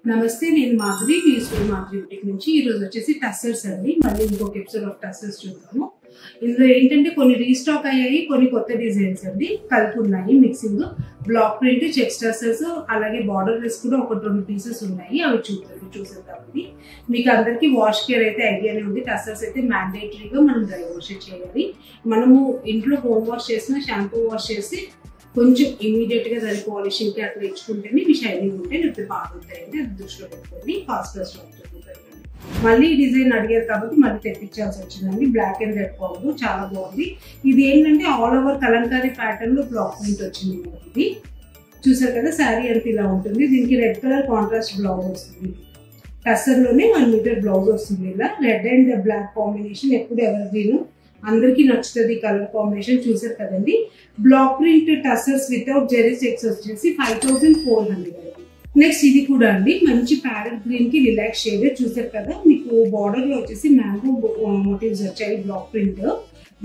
నమస్తే, నేను Madhuri useful Madhuri boutique నుంచి. ఈ రోజు వచ్చేసి టస్సర్స్ అండి. మళ్ళీ ఇంకొక ఎపిసోడ్ ఆఫ్ టస్సర్స్ చూద్దాము. ఇందులో ఏంటంటే కొన్ని రీస్టాక్ అయ్యాయి, కొన్ని కొత్త డిజైన్స్ అండి కలిపి ఉన్నాయి. Mixing block print, checks tussars, అలాగే బార్డర్ లెస్ కూడా ఒక 2 పీసెస్ ఉన్నాయి. అవి చూసేద్దామండి. మీకు అందరికి వాష్ కేర్ అయితే ఐడియానే ఉంది. టస్సర్స్ అయితే మ్యాండేటరీగా మనం డ్రై వాష్ చేయాలి. మనము ఇంట్లో హోమ్ వాష్ చేసిన షాంపూ వాష్ చేసి కొంచెం ఇమీడియట్ గా దాని పాలిషింగ్ కి అట్లా ఇచ్చుకుంటేనే ఇవి షైనింగ్ ఉంటే లేకపోతే బాగుంటాయండి. అది దృష్టిలో పెట్టుకోండి. ఫాస్ట్ మళ్ళీ ఈ డిజైన్ అడిగారు కాబట్టి మళ్ళీ తెప్పించాల్సి వచ్చిందండి. బ్లాక్ అండ్ రెడ్ కాంబో చాలా బాగుంది. ఇది ఏంటంటే ఆల్ ఓవర్ కలంకారీ ప్యాటర్న్ లో బ్లాక్ ప్రింట్ వచ్చింది మనకి. ఇది చూసారు కదా, శారీ అంతా ఇలా ఉంటుంది. దీనికి రెడ్ కలర్ కాంట్రాస్ట్ బ్లౌజ్ వస్తుంది. టస్సర్ లోనే 1 మీటర్ బ్లౌజ్ వస్తుంది. ఇలా రెడ్ అండ్ బ్లాక్ కాంబినేషన్ ఎప్పుడు ఎవర్ గ్రీన్ అందరికి నచ్చుతుంది. కలర్ కాంబినేషన్ చూసారు కదండి. Block print tussars without zari checks వచ్చేసి 5400. నెక్స్ట్ ఇది కూడా అండి మంచి ప్యారెట్ గ్రీన్ కి రిలాక్స్ షేడ్ చూసారు కదా. మీకు బార్డర్ లో వచ్చేసి మ్యాంగో మోటివ్స్ వచ్చాయి బ్లాక్ ప్రింట్.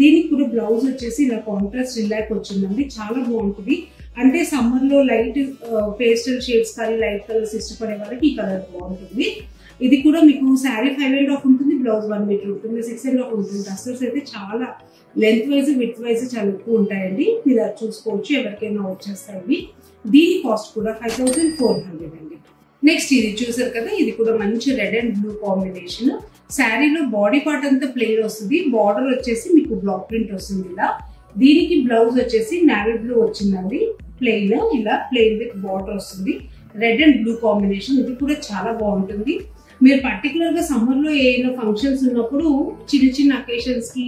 దీనికి కూడా బ్లౌజ్ వచ్చేసి ఇలా కాంట్రాస్ట్ రిలాక్ వచ్చిందండి. చాలా బాగుంటుంది. అంటే సమ్మర్ లో లైట్ పేస్టల్ షేడ్స్ కానీ లైట్ కలర్స్ ఇష్టపడే వాళ్ళకి ఈ కలర్ బాగుంటుంది. ఇది కూడా మీకు శారీ 5.5 ఉంటుంది, బ్లౌజ్ 1 మీటర్ ఉంటుంది, 6.5 ఉంటుంది. టస్సర్స్ అయితే చాలా లెంత్ వైజ్ విత్ వైజ్ చాలా ఎక్కువ ఉంటాయండి. మీరు అది చూసుకోవచ్చు, ఎవరికైనా వచ్చేస్తాయి. దీని కాస్ట్ కూడా 5400 అండి. నెక్స్ట్ ఇది చూసారు కదా, ఇది కూడా మంచి రెడ్ అండ్ బ్లూ కాంబినేషన్. శారీలో బాడీ పార్ట్ అంతా ప్లెయిన్ వస్తుంది. బార్డర్ వచ్చేసి మీకు బ్లాక్ ప్రింట్ వస్తుంది ఇలా. దీనికి బ్లౌజ్ వచ్చేసి నావీ బ్లూ వచ్చిందండి. ప్లెయిన్ ఇలా ప్లెయిన్ విత్ బార్డర్ వస్తుంది. Red and blue combination. ఇది కూడా చాలా బాగుంటుంది. మీరు పర్టికులర్ గా సమ్మర్ లో ఏమైనా ఫంక్షన్స్ ఉన్నప్పుడు చిన్న చిన్న అకేషన్స్ కి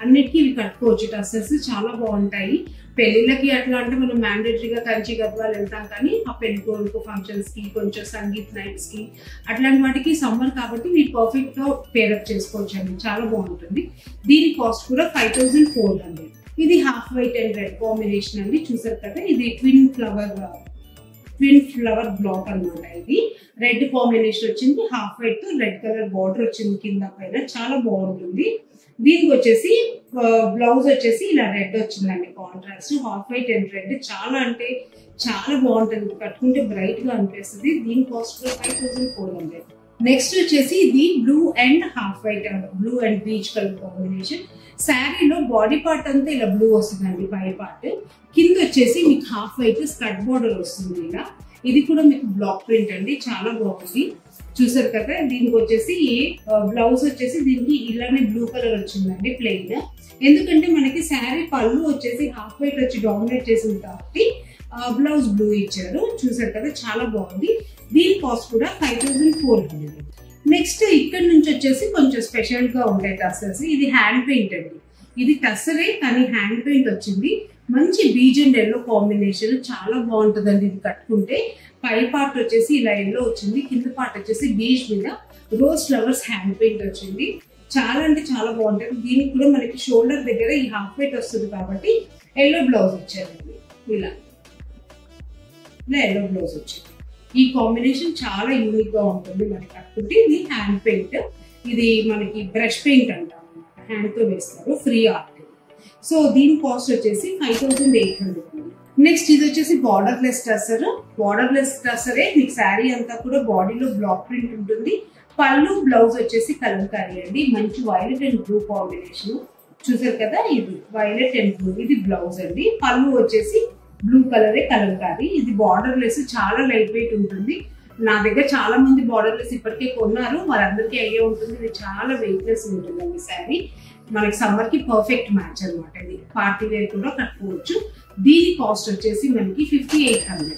అన్నిటికీ ఇవి కట్టుకోవచ్చు. టస్సర్స్ చాలా బాగుంటాయి. పెళ్లిళ్ళకి అట్లా అంటే మనం మ్యాండేటరీగా కంచి గద్వాలు వెళ్తాం, కానీ ఆ పెళ్లికోరుకు ఫంక్షన్స్ కి కొంచెం సంగీత్ నైట్స్ కి అట్లాంటి వాటికి సమ్మర్ కాబట్టి మీరు పర్ఫెక్ట్ గా పేరప్ చేసుకోవచ్చు అండి. చాలా బాగుంటుంది. దీని కాస్ట్ కూడా 5400. ఇది half white and red combination అండి. చూసారు కదా, ఇది ట్విన్ ఫ్లవర్ బ్లాక్ అన్నమాట. ఇది రెడ్ కాంబినేషన్ వచ్చింది. హాఫ్ వైట్ తో రెడ్ కలర్ బార్డర్ వచ్చింది కింద పైన. చాలా బాగుంటుంది. దీనికి వచ్చేసి బ్లౌజ్ వచ్చేసి ఇలా రెడ్ వచ్చిందండి contrast. Half white and red చాలా అంటే చాలా బాగుంటుంది. కట్టుకుంటే బ్రైట్ గా అనిపిస్తుంది. దీని కాస్ట్ కూడా 5400. నెక్స్ట్ వచ్చేసి ఇది blue and half white, blue and beach colour combination. శారీలో బాడీ పార్ట్ అంతా ఇలా బ్లూ వస్తుందండి పై పార్ట్. కింద వచ్చేసి మీకు హాఫ్ వైట్ స్కర్ట్ బార్డర్ వస్తుంది ఇలా. ఇది కూడా మీకు బ్లాక్ ప్రింట్ అండి. చాలా బాగుంది. చూసారు కదా, దీనికి వచ్చేసి బ్లౌజ్ వచ్చేసి దీనికి ఇలానే బ్లూ కలర్ వచ్చిందండి ప్లెయిన్. ఎందుకంటే మనకి శారీ పళ్ళు వచ్చేసి హాఫ్ వైట్ వచ్చి డామినేట్ చేసింది కాబట్టి బ్లౌజ్ బ్లూ ఇచ్చారు. చూసారు కదా, చాలా బాగుంది. దీని కాస్ట్ కూడా 5400. నెక్స్ట్ ఇక్కడ నుంచి వచ్చేసి కొంచెం స్పెషల్ గా ఉంటాయి టస్సర్స్. ఇది హ్యాండ్ పెయింట్ అండి. ఇది టస్సరే కానీ హ్యాండ్ పెయింట్ వచ్చింది. మంచి బీజ్ అండ్ ఎల్లో కాంబినేషన్. చాలా బాగుంటుందండి ఇది కట్టుకుంటే. పై పార్ట్ వచ్చేసి ఇలా ఎల్లో వచ్చింది, కింద పార్ట్ వచ్చేసి బీజ్ మీద రోజ్ ఫ్లవర్స్ హ్యాండ్ పెయింట్ వచ్చింది. చాలా అంటే చాలా బాగుంటుంది. దీనికి కూడా మనకి షోల్డర్ దగ్గర ఈ హాఫ్ వైట్ వస్తుంది కాబట్టి ఎల్లో బ్లౌజ్ వచ్చారండి. ఇలా ఎల్లో బ్లౌజ్ వచ్చింది. ఈ కాంబినేషన్ చాలా యూనిక్ గా ఉంటుంది మనకి కట్టుకుంటే. ఇది హ్యాండ్ పెయింట్. ఇది మనకి బ్రష్ పెయింట్ అంటాం, హ్యాండ్ తో వేస్తారు, ఫ్రీ ఆర్ట్. సో దీని కాస్ట్ వచ్చేసి 5800. నెక్స్ట్ ఇది వచ్చేసి borderless tussar. Borderless టస్సరే. మీకు శారీ అంతా కూడా బాడీలో బ్లాక్ ప్రింట్ ఉంటుంది. పళ్ళు బ్లౌజ్ వచ్చేసి కలంకారీ అండి. మంచి వైలెట్ అండ్ బ్లూ కాంబినేషన్. చూసారు కదా, ఇది వైలెట్ అండ్ బ్లూ. ఇది బ్లౌజ్ అండి. పళ్ళు వచ్చేసి బ్లూ కలరే కలంకారీ. ఇది బార్డర్ లెస్, చాలా లైట్ వెయిట్ ఉంటుంది. నా దగ్గర చాలా మంది బార్డర్ లెస్ ఇప్పటికే కొన్నారు, వారందరికీ ఐడియా ఉంటుంది. ఇది చాలా వెయిట్ లెస్ ఉంటుందండి శారీ. మనకి సమ్మర్ కి పర్ఫెక్ట్ మ్యాచ్ అనమాట. ఇది పార్టీ వేర్ కూడా కట్టుకోవచ్చు. దీని కాస్ట్ వచ్చేసి మనకి 5800.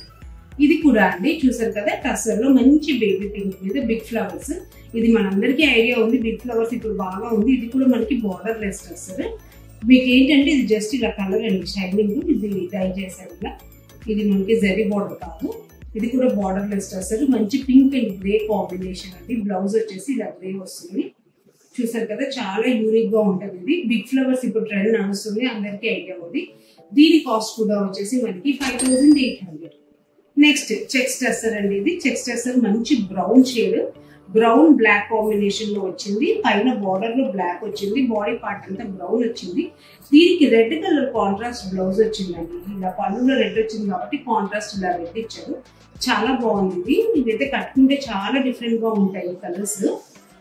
ఇది కూడా అండి చూసారు కదా, టస్సర్ లో మంచి బేబీ పింక్ మీద బిగ్ ఫ్లవర్స్. ఇది మనందరికీ ఐడియా ఉంది, బిగ్ ఫ్లవర్స్ ఇప్పుడు బాగా ఉంది. ఇది కూడా మనకి బార్డర్ లెస్ టస్సర్. మీకు ఏంటంటే ఇది జస్ట్ ఇలా కలర్ అండి, షైనింగ్. ఇది డై చేశారు ఇలా. ఇది మనకి జరీ బార్డర్ కాదు. ఇది కూడా బార్డర్ లెస్ టస్సర్. మంచి పింక్ అండ్ గ్రే కాంబినేషన్ అండి. బ్లౌజ్ వచ్చేసి ఇలా గ్రే వస్తుంది. చూసారు కదా, చాలా యూనిక్ గా ఉంటుంది. ఇది బిగ్ ఫ్లవర్స్ ఇప్పుడు ట్రెండ్ నడుస్తుంది, అందరికీ ఐడియా ఉంది. దీని కాస్ట్ కూడా వచ్చేసి మనకి 5800. నెక్స్ట్ చెక్స్ టస్సర్ అండి. ఇది చెక్స్ టస్సర్ మంచి brown shade. Brown black combination లో వచ్చింది. పైన బార్డర్ లో బ్లాక్ వచ్చింది, బాడీ పార్ట్ అంతా బ్రౌన్ వచ్చింది. దీనికి రెడ్ కలర్ కాంట్రాస్ట్ బ్లౌజ్ వచ్చిందండి. ఇలా పళ్ళులో రెడ్ వచ్చింది కాబట్టి కాంట్రాస్ట్ ఇలా రెడ్ ఇచ్చారు. చాలా బాగుంది. ఇదైతే కట్టుకుంటే చాలా డిఫరెంట్ గా ఉంటాయి ఈ కలర్స్.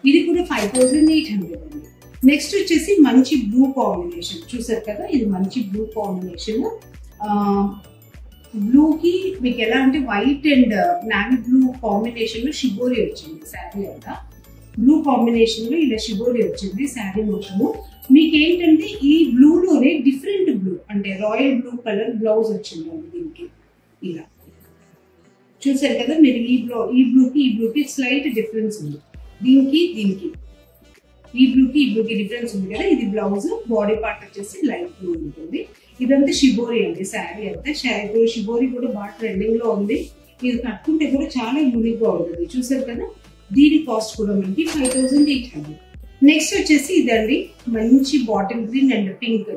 ఇది కూడా 5800 అండి. నెక్స్ట్ వచ్చేసి మంచి బ్లూ కాంబినేషన్ చూసారు కదా, ఇది మంచి బ్లూ కాంబినేషన్. బ్లూ కి మీకు ఎలా అంటే white and navy blue combination లో షిబోరి వచ్చింది. శారీ అంతా బ్లూ కాంబినేషన్ లో ఇలా షిబోరి వచ్చింది శారీ మొత్తము. మీకు ఏంటంటే ఈ బ్లూలోనే డిఫరెంట్ బ్లూ అంటే రాయల్ బ్లూ కలర్ బ్లౌజ్ వచ్చిందండి దీనికి. ఇలా చూసారు కదా మీరు, ఈ బ్లూకి స్లైట్ డిఫరెన్స్ ఉంది. దీనికి ఈ బ్లూకి డిఫరెన్స్ ఉంది కదా. ఇది బ్లౌజ్, బాడీ పార్ట్ వచ్చేసి లైట్ బ్లూ ఉంటుంది. ఇదంతా షిబోరి అండి శారీ అంతా. షిబోరి కూడా బాగా ట్రెండింగ్ లో ఉంది. ఇది కట్టుకుంటే కూడా చాలా యూనిక్ గా ఉంటుంది. చూసారు కదా, దీని కాస్ట్ కూడా మనకి 5800. నెక్స్ట్ వచ్చేసి ఇదండి మంచి బాటిల్ గ్రీన్ అండ్ పింక్.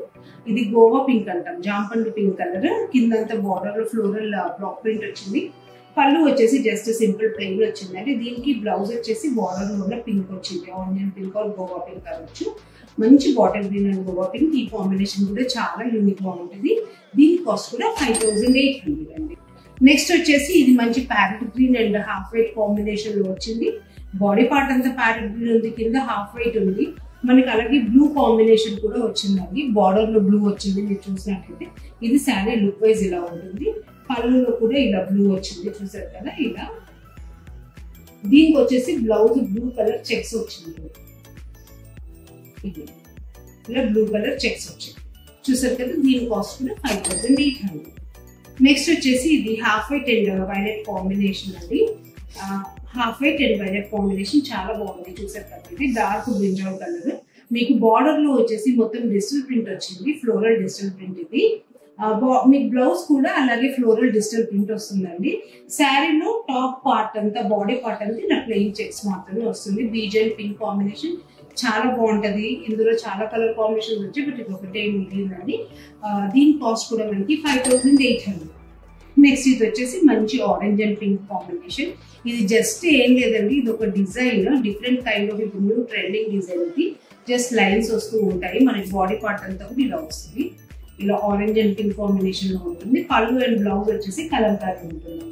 ఇది గోవా పింక్ అంటాం, జాంపండు పింక్ కలర్. కిందంతా బార్డర్ లో ఫ్లోరల్ బ్లాక్ ప్రింట్ వచ్చింది. పళ్ళు వచ్చేసి జస్ట్ సింపుల్ ప్లెయిన్ వచ్చిందండి. దీనికి బ్లౌజ్ వచ్చేసి బార్డర్ లో పింక్ వచ్చింది. Onion pink are Goa pink అనొచ్చు. మంచి bottle green and Goa pink. ఈ కాంబినేషన్ కూడా చాలా యూనిక్ గా ఉంటుంది. దీని కాస్ట్ కూడా 5800 అండి. నెక్స్ట్ వచ్చేసి ఇది మంచి parrot green and half white combination లో వచ్చింది. బాడీ పార్ట్ అంతా ప్యారెట్ గ్రీన్ ఉంది, కింద హాఫ్ వైట్ ఉంది. మనకి అలాగే బ్లూ కాంబినేషన్ కూడా వచ్చిందండి. బార్డర్ లో బ్లూ వచ్చింది మీరు చూసినట్లయితే. ఇది శారీ లుక్ వైజ్ ఇలా ఉంటుంది. పళ్ళులో కూడా ఇలా బ్లూ వచ్చింది చూసారు కదా. ఇలా దీనికి వచ్చేసి బ్లౌజ్ బ్లూ కలర్ చెక్స్ వచ్చింది. ఇలా బ్లూ కలర్ చెక్స్ వచ్చింది చూసారు కదా. దీని కాస్ట్ కూడా 5800. నెక్స్ట్ వచ్చేసి ఇది half white and violet combination అండి. Half white and violet combination చాలా బాగుంది చూసారు కదా. ఇది డార్క్ బ్రింజాల్ కలర్. మీకు బార్డర్ లో వచ్చేసి మొత్తం డిజిటల్ ప్రింట్ వచ్చింది, ఫ్లోరల్ డిజిటల్ ప్రింట్. ఇది మీకు బ్లౌజ్ కూడా అలాగే ఫ్లోరల్ డిజిటల్ ప్రింట్ వస్తుందండి. శారీలో టాప్ పార్ట్ అంతా బాడీ పార్ట్ అంతా ఇలా ప్లెయిన్ చెక్స్ మాత్రమే వస్తుంది. బీజ్ అండ్ పింక్ కాంబినేషన్ చాలా బాగుంటది. ఇందులో చాలా కలర్ కాంబినేషన్ వచ్చి బట్ ఇది ఒకటే మిగిలిందండి. దీని కాస్ట్ కూడా మనకి 5800. నెక్స్ట్ ఇది వచ్చేసి మంచి ఆరెంజ్ అండ్ పింక్ కాంబినేషన్. ఇది జస్ట్ ఏం లేదండి, ఇది ఒక డిజైన్, డిఫరెంట్ కైండ్ ఆఫ్ ఇప్పుడు న్యూ ట్రెండింగ్ డిజైన్. ఇది జస్ట్ లైన్స్ వస్తూ ఉంటాయి. మనకి బాడీ పార్ట్ అంతా కూడా ఇలా వస్తుంది. ఇలా ఆరెంజ్ అండ్ పింక్ కాంబినేషన్ లో ఉంటుంది. పళ్ళు అండ్ బ్లౌజ్ వచ్చేసి కలంకారీ ఉంటుంది.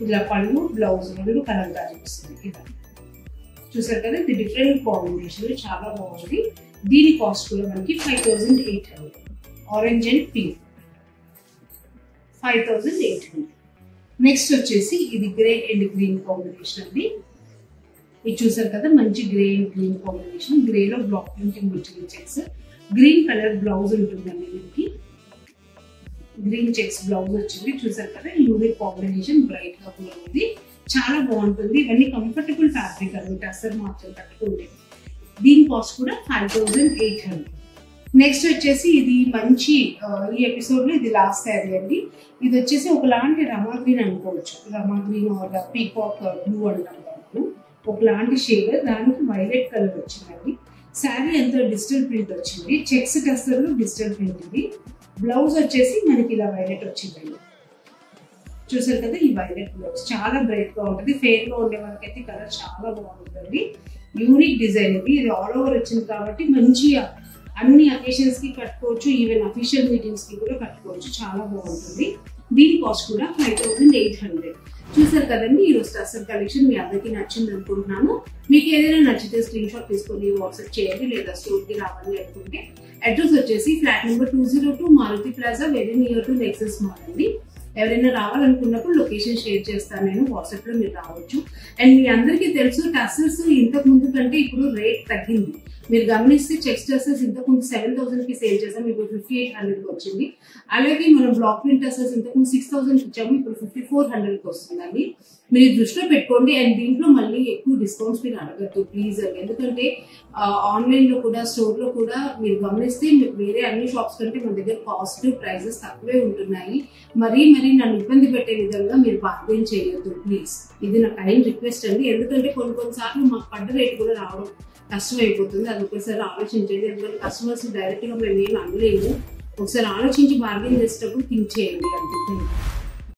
ఇలా పళ్ళు బ్లౌజ్ రెండు కలంకారీ వస్తుంది. ఇలా చూసారు కదా, ఇది డిఫరెంట్ కాంబినేషన్ చాలా బాగుంది. దీని కాస్ట్ కూడా మనకి 5800. Orange and pink 5800. నెక్స్ట్ వచ్చేసి ఇది గ్రే అండ్ గ్రీన్ కాంబినేషన్ అండి. ఇది చూసారు కదా, మంచి గ్రే అండ్ గ్రీన్ కాంబినేషన్. గ్రేలో బ్లాక్ ప్రింటింగ్ వచ్చింది చెక్స్. గ్రీన్ కలర్ బ్లౌజ్ ఉంటుందండి. దీనికి గ్రీన్ చెక్స్ బ్లౌజ్ వచ్చింది చూసారు కదా. యూనిక్ కాంబినేషన్, బ్రైట్ గా కూడా ఉంది, చాలా బాగుంటుంది. ఇవన్నీ కంఫర్టబుల్ ఫ్యాబ్రిక్ అనమాట, అసలు మాత్రం కట్టుకుంటే. దీని కాస్ట్ కూడా 5800. నెక్స్ట్ వచ్చేసి ఇది మంచి ఈ ఎపిసోడ్ లో ఇది లాస్ట్ శారీ అండి. ఇది వచ్చేసి ఒకలాంటి రమా గ్రీన్ అనుకోవచ్చు. రమా గ్రీన్ ఆర్ పీకాక్ బ్లూ అంటాం దాన్ని. ఒకలాంటి షేడ్, దానికి వైలెట్ కలర్ వచ్చిందండి. శారీ ఎంతో డిజిటల్ ప్రింట్ వచ్చింది. Checks tester digital print. ఇది బ్లౌజ్ వచ్చేసి మనకి ఇలా వైలెట్ వచ్చిందండి. చూసారు కదా, ఈ వైలెట్ బ్లౌజ్ చాలా బ్రైట్ గా ఉంటుంది. ఫెయిర్ గా ఉండే వాళ్ళకైతే కలర్ చాలా బాగుంటుంది. యూనిక్ డిజైన్ ఇది. ఇది ఆల్ ఓవర్ వచ్చింది కాబట్టి మంచిగా అన్ని అకేషన్స్ కి కట్టుకోవచ్చు. ఈవెన్ అఫీషియల్ మీటింగ్స్ కి కూడా కట్టుకోవచ్చు. చాలా బాగుంటుంది. దీని కాస్ట్ కూడా 5800. చూసారు కదండి, ఈ రోజు టస్సర్ కలెక్షన్ మీ అందరికీ నచ్చింది అనుకుంటున్నాను. మీకు ఏదైనా నచ్చితే స్క్రీన్ షాట్ తీసుకొని వాట్సాప్ చేయండి, లేదా స్టోర్ కి రావాలి అనుకుంటే అడ్రస్ వచ్చేసి flat number 202 Maruti plaza, very near to Nexus mall అండి. ఎవరైనా రావాలనుకున్నప్పుడు లొకేషన్ షేర్ చేస్తాను నేను, వాట్సాప్ లో మీరు రావచ్చు. అండ్ మీ అందరికీ తెలుసు టస్సర్స్ ఇంతకు ముందు కంటే ఇప్పుడు రేట్ తగ్గింది. మీరు గమనిస్తే చెక్స్ టస్సర్స్ ఇంతకుముందు 7000 కి సేల్ చేసాం, ఇప్పుడు 5800 కి వచ్చింది. అలాగే మనం బ్లాక్ ప్రింట్ టస్సర్స్ ఇంతకుముందు 6000 కి ఇచ్చాము, ఇప్పుడు 5400 కి వస్తుందండి. మీరు దృష్టిలో పెట్టుకోండి. అండ్ దీంట్లో మళ్ళీ ఎక్కువ డిస్కౌంట్స్ మీరు అడగద్దు ప్లీజ్ అండి. ఎందుకంటే ఆన్లైన్ లో కూడా స్టోర్ లో కూడా మీరు గమనిస్తే వేరే అన్ని షాప్స్ కంటే మన దగ్గర కాస్ట్ ప్రైజెస్ తక్కువే ఉంటున్నాయి. మరీ నన్ను ఇబ్బంది పెట్టే విధంగా మీరు బార్గెన్ చేయొద్దు ప్లీజ్. ఇది నా కైండ్ రిక్వెస్ట్ అండి. ఎందుకంటే కొన్నిసార్లు మాకు పడ్డ రేట్ కూడా రావడం కష్టం అయిపోతుంది. అది ఒకసారి ఆలోచించండి. ఎందుకంటే కస్టమర్స్ డైరెక్ట్ గా మేము ఏం అనలేము. ఒకసారి ఆలోచించి బార్గెన్ చేసేటప్పుడు థింక్ చేయండి అంతే.